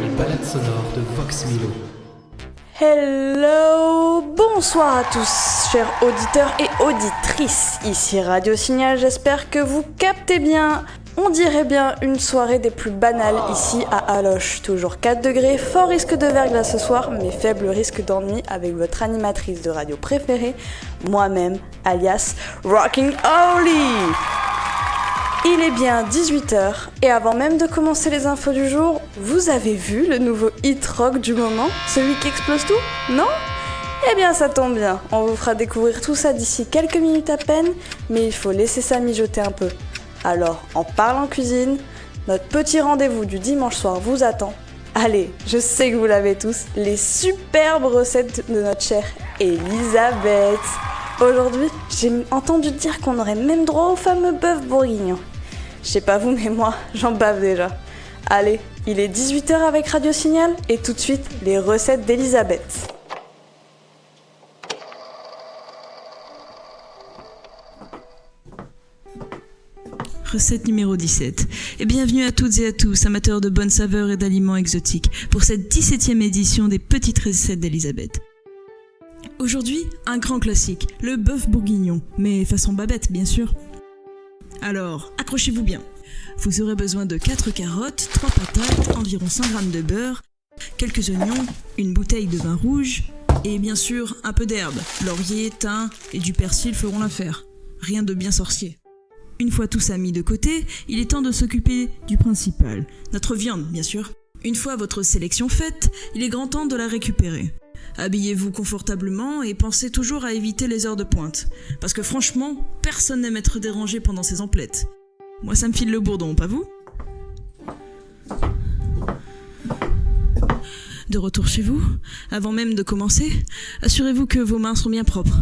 les balades sonores de Vox Milo. Hello, bonsoir à tous, chers auditeurs et auditrices. Ici Radio Signal, j'espère que vous captez bien. On dirait bien une soirée des plus banales ici à Aloche. Toujours 4 degrés, fort risque de verglas ce soir, mais faible risque d'ennui avec votre animatrice de radio préférée, moi-même, alias Rocking Holly. Il est bien 18h, et avant même de commencer les infos du jour, vous avez vu le nouveau hit rock du moment? Celui qui explose tout? Non? Eh bien ça tombe bien, on vous fera découvrir tout ça d'ici quelques minutes à peine, mais il faut laisser ça mijoter un peu. Alors, en parlant cuisine, notre petit rendez-vous du dimanche soir vous attend. Allez, je sais que vous l'avez tous, les superbes recettes de notre chère Elisabeth. Aujourd'hui, j'ai entendu dire qu'on aurait même droit au fameux bœuf bourguignon. Je sais pas vous, mais moi, j'en bave déjà. Allez, il est 18h avec Radio Signal, et tout de suite, les recettes d'Elisabeth. Recette numéro 17. Et bienvenue à toutes et à tous, amateurs de bonnes saveurs et d'aliments exotiques, pour cette 17e édition des petites recettes d'Elisabeth. Aujourd'hui, un grand classique, le bœuf bourguignon, mais façon Babette, bien sûr. Alors, accrochez-vous bien. Vous aurez besoin de 4 carottes, 3 patates, environ 100 g de beurre, quelques oignons, une bouteille de vin rouge, et bien sûr, un peu d'herbe. Laurier, thym et du persil feront l'affaire. Rien de bien sorcier. Une fois tout ça mis de côté, il est temps de s'occuper du principal, notre viande bien sûr. Une fois votre sélection faite, il est grand temps de la récupérer. Habillez-vous confortablement et pensez toujours à éviter les heures de pointe, parce que franchement, personne n'aime être dérangé pendant ces emplettes. Moi ça me file le bourdon, pas vous ? De retour chez vous, avant même de commencer, assurez-vous que vos mains sont bien propres.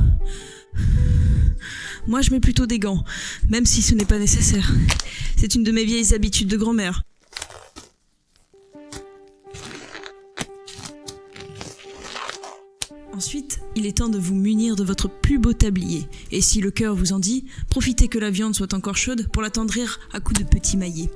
Moi, je mets plutôt des gants, même si ce n'est pas nécessaire. C'est une de mes vieilles habitudes de grand-mère. Ensuite, il est temps de vous munir de votre plus beau tablier. Et si le cœur vous en dit, profitez que la viande soit encore chaude pour l'attendrir à coups de petits maillets.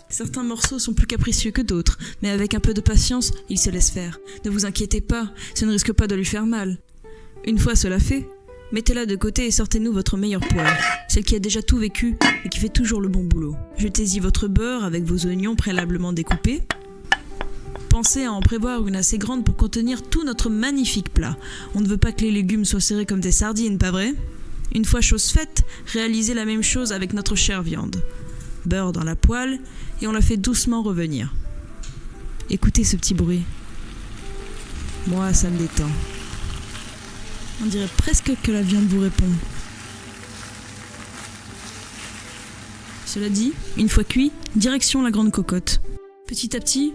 Certains morceaux sont plus capricieux que d'autres, mais avec un peu de patience, ils se laissent faire. Ne vous inquiétez pas, ça ne risque pas de lui faire mal. Une fois cela fait, mettez-la de côté et sortez-nous votre meilleure poêle, celle qui a déjà tout vécu et qui fait toujours le bon boulot. Jetez-y votre beurre avec vos oignons préalablement découpés. Pensez à en prévoir une assez grande pour contenir tout notre magnifique plat. On ne veut pas que les légumes soient serrés comme des sardines, pas vrai ? Une fois chose faite, réalisez la même chose avec notre chère viande. Beurre dans la poêle et on la fait doucement revenir. Écoutez ce petit bruit. Moi, ça me détend. On dirait presque que la viande vous répond. Cela dit, une fois cuit, direction la grande cocotte. Petit à petit,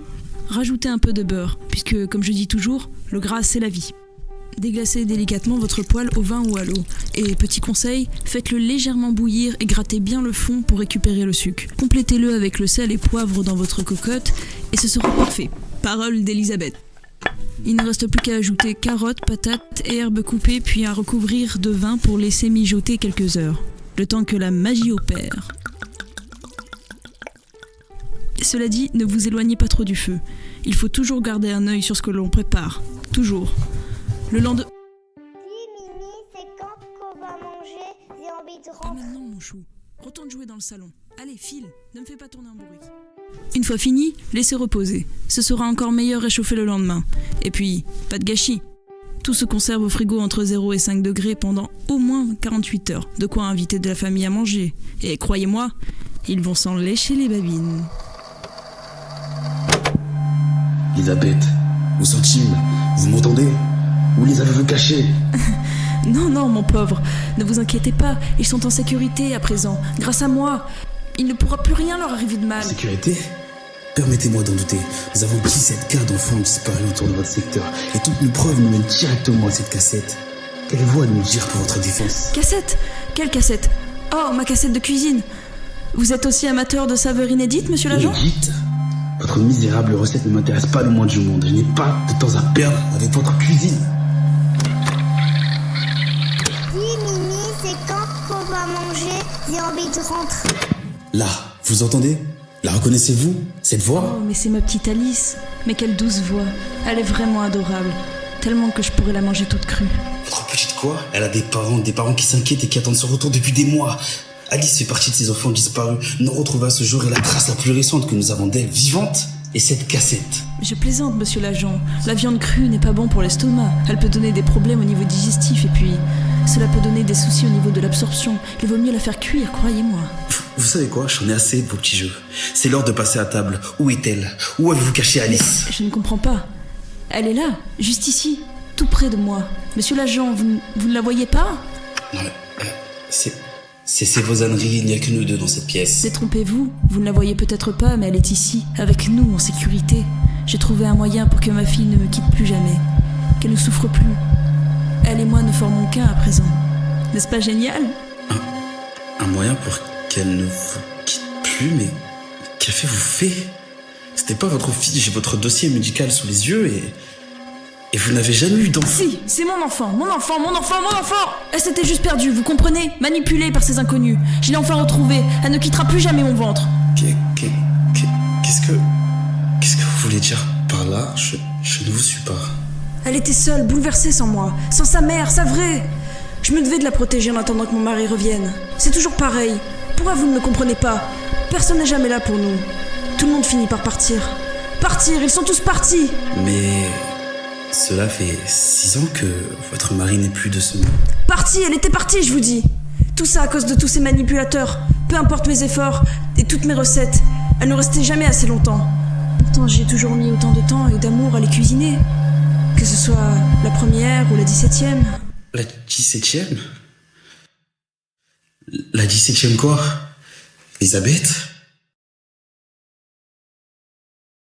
rajoutez un peu de beurre, puisque, comme je dis toujours, le gras c'est la vie. Déglacez délicatement votre poêle au vin ou à l'eau. Et petit conseil, faites-le légèrement bouillir et grattez bien le fond pour récupérer le sucre. Complétez-le avec le sel et poivre dans votre cocotte et ce sera parfait. Parole d'Elisabeth. Il ne reste plus qu'à ajouter carottes, patates et herbes coupées puis à recouvrir de vin pour laisser mijoter quelques heures. Le temps que la magie opère. Cela dit, ne vous éloignez pas trop du feu. Il faut toujours garder un œil sur ce que l'on prépare. Toujours. Le lendemain... Dis Mimi, c'est quand qu'on va manger? J'ai envie de Pas rentrer. maintenant mon chou. Retourne jouer dans le salon. Allez, file, ne me fais pas tourner un bourrique. Une fois fini, laissez reposer. Ce sera encore meilleur réchauffé le lendemain. Et puis, pas de gâchis. Tout se conserve au frigo entre 0 et 5 degrés pendant au moins 48 heures. De quoi inviter de la famille à manger. Et croyez-moi, ils vont s'en lécher les babines. Elisabeth, où sont-ils? Vous m'entendez? Où les avez-vous cachés? Non, mon pauvre, ne vous inquiétez pas, ils sont en sécurité à présent, grâce à moi. Il ne pourra plus rien leur arriver de mal. Sécurité? Permettez-moi d'en douter. Nous avons 17 cas d'enfants disparus autour de votre secteur, et toutes nos preuves nous mènent directement à cette cassette. Qu'avez-vous à nous dire pour votre défense? Cassette? Quelle cassette? Oh, ma cassette de cuisine. Vous êtes aussi amateur de saveurs inédites, monsieur l'agent? Inédite? Votre misérable recette ne m'intéresse pas le moins du monde. Je n'ai pas de temps à perdre avec votre cuisine. Dis Mimi, c'est quand qu'on va manger? J'ai envie de rentrer. Là, Vous entendez? La reconnaissez-vous? Cette voix? Oh, mais c'est ma petite Alice. Mais quelle douce voix. Elle est vraiment adorable. Tellement que je pourrais la manger toute crue. Votre petite quoi? Elle a des parents qui s'inquiètent et qui attendent son retour depuis des mois. Alice fait partie de ces enfants disparus, non retrouvés à ce jour, et la trace la plus récente que nous avons d'elle vivante est cette cassette. Je plaisante, monsieur l'agent. La viande crue n'est pas bon pour l'estomac. Elle peut donner des problèmes au niveau digestif et puis cela peut donner des soucis au niveau de l'absorption. Il vaut mieux la faire cuire, croyez-moi. Vous savez quoi? J'en ai assez de vos petits jeux. C'est l'heure de passer à table. Où est-elle? Où avez-vous caché Alice? Je ne comprends pas. Elle est là, juste ici, tout près de moi. Monsieur l'agent, vous ne la voyez pas? Non, c'est vos âneries, il n'y a que nous deux dans cette pièce. Détrompez-vous, vous ne la voyez peut-être pas, mais elle est ici, avec nous, en sécurité. J'ai trouvé un moyen pour que ma fille ne me quitte plus jamais, qu'elle ne souffre plus. Elle et moi ne formons qu'un à présent. N'est-ce pas génial? Un moyen pour qu'elle ne vous quitte plus, mais qu'avez-vous fait? C'était pas votre fille, j'ai votre dossier médical sous les yeux et vous n'avez jamais eu d'enfant. Si, c'est mon enfant. Elle s'était juste perdue, vous comprenez? Manipulée par ces inconnus. Je l'ai enfin retrouvée, elle ne quittera plus jamais mon ventre. Qu'est-ce que vous voulez dire par là? Je ne vous suis pas. Elle était seule, bouleversée sans moi, sans sa mère, sa vraie. Je me devais de la protéger en attendant que mon mari revienne. C'est toujours pareil. Pourquoi vous ne me comprenez pas? Personne n'est jamais là pour nous. Tout le monde finit par partir. Partir, ils sont tous partis. Mais cela fait 6 ans que votre mari n'est plus de ce monde. Partie, elle était partie, je vous dis. Tout ça à cause de tous ces manipulateurs. Peu importe mes efforts et toutes mes recettes, elles ne restaient jamais assez longtemps. Pourtant, j'ai toujours mis autant de temps et d'amour à les cuisiner. Que ce soit la première ou la 17e. La 17e? La 17e quoi? Elisabeth?